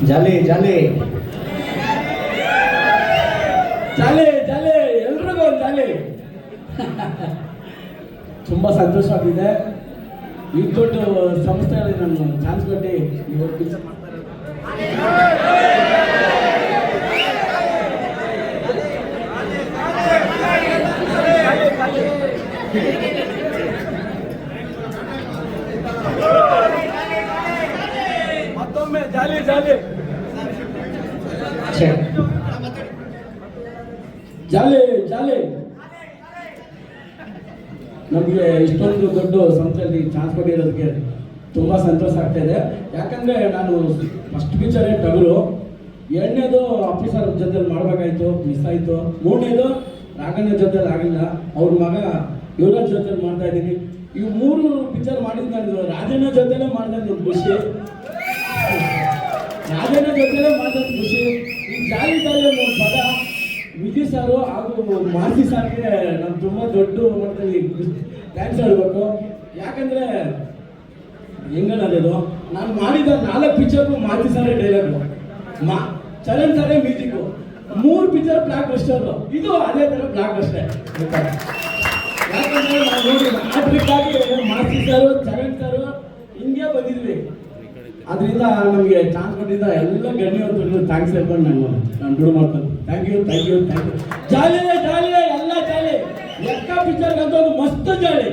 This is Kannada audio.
ಜಾಲಿ ಜಾಲಿ ಜಾಲಿ ಜಾಲಿ ಎಲ್ರಿಗೂ ಒಂದು ಜಾಲಿ. ತುಂಬ ಸಂತೋಷ ಆಗಿದೆ. ಈ ದೊಡ್ಡ ಸಂಸ್ಥೆಯಲ್ಲಿ ನಾನು ಚಾನ್ಸ್ ಕೊಟ್ಟು ಇವತ್ತು ಪಿಕ್ಚರ್ ಮಾಡ್ತಾರೆ. ಮತ್ತೊಮ್ಮೆ ಜಾಲಿ ಜಾಲಿ ಜಾಲಿ ಜಾಲಿ. ನಮಗೆ ಇಷ್ಟೊಂದು ದೊಡ್ಡ ಸಂಸ್ಥೆಯಲ್ಲಿ ಚಾನ್ಸ್ ಕೊಟ್ಟಿರೋದಕ್ಕೆ ತುಂಬ ಸಂತೋಷ ಆಗ್ತಾ ಇದೆ. ಯಾಕಂದರೆ ನಾನು ಫಸ್ಟ್ ಪಿಕ್ಚರೇ ಟಗರು, ಎರಡನೇದು ಅಪ್ಪು ಸರ್ ಜೊತೆಲಿ ಮಾಡಬೇಕಾಯ್ತು, ಮಿಸ್ ಆಯಿತು. ಮೂರನೇದು ರಾಘಣ್ಣ ಜೊತೆಲಿ ಆಗಿಲ್ಲ, ಅವ್ರ ಮಗ ಯುವರಾಜ್ ಜೊತೆಲಿ ಮಾಡ್ತಾ ಇದ್ದೀನಿ. ಇವು 3 ಪಿಕ್ಚರ್ ಮಾಡಿದ್ದು ನಾನು ರಾಜಣ್ಣ ಜೊತೆಲೇ ಮಾಡಿದೆ. ಒಂದು ಖುಷಿ, ರಾಜಣ್ಣ ಜೊತೆಲೇ ಮಾಡಿದ ಖುಷಿ. ಈ ಜಾಲಿ ಜಾಲಿ ಒಂದು ಪದ ವಿಜಯ್ ಸಾರು ಹಾಗೂ ಮಾರ್ತಿ ಸಾರ್ಗೆ ನಾನು ತುಂಬ ದೊಡ್ಡ ಮಟ್ಟದಲ್ಲಿ ಥ್ಯಾಂಕ್ಸ್ ಹೇಳಬೇಕು. ಯಾಕಂದರೆ ಹೆಂಗನ್ನೋದು, ನಾನು ಮಾಡಿದ 4 ಪಿಕ್ಚರ್ಗೂ ಮಾರ್ತಿ ಸಾರೇ ಡೈಲಾಗು, ಚರಣ್ ಸಾರೇ ಮ್ಯೂಸಿಕ್ಕು, 3 ಪಿಕ್ಚರ್ ಬ್ಲಾಕ್ ಬಸ್ಟರು. ಇದು ಅದೇ ಥರ ಬ್ಲಾಕ್ ಬಸ್ಟರ್. ಯಾಕಂದರೆ ನಾವು ನೋಡಿ ಆಟ್ರಿಕ್ಕಾಗಿ ಮಾರ್ತಿ ಸಾರು, ಚರಣ್ ಸಾರು ಹಿಂಗೆ ಬಂದಿದ್ವಿ. ಅದರಿಂದ ನಮಗೆ ಚಾನ್ಸ್ ಕೊಟ್ಟಿದ್ದ ಎಲ್ಲ ಗಣ್ಯವಂತರು ಥ್ಯಾಂಕ್ಸ್ ಹೇಳ್ಕೊಂಡು ನಾನು ಬಿಡು ಮಾಡ್ಕೊಂಡು thank you thank you thank you. Jolly jolly ಎಲ್ಲ ಜಾಲಿ. ಲೆಕ್ಕ ಪಿಕ್ಚರ್ಗಂತ ಒಂದು ಮಸ್ತ್ ಜಾಲಿ.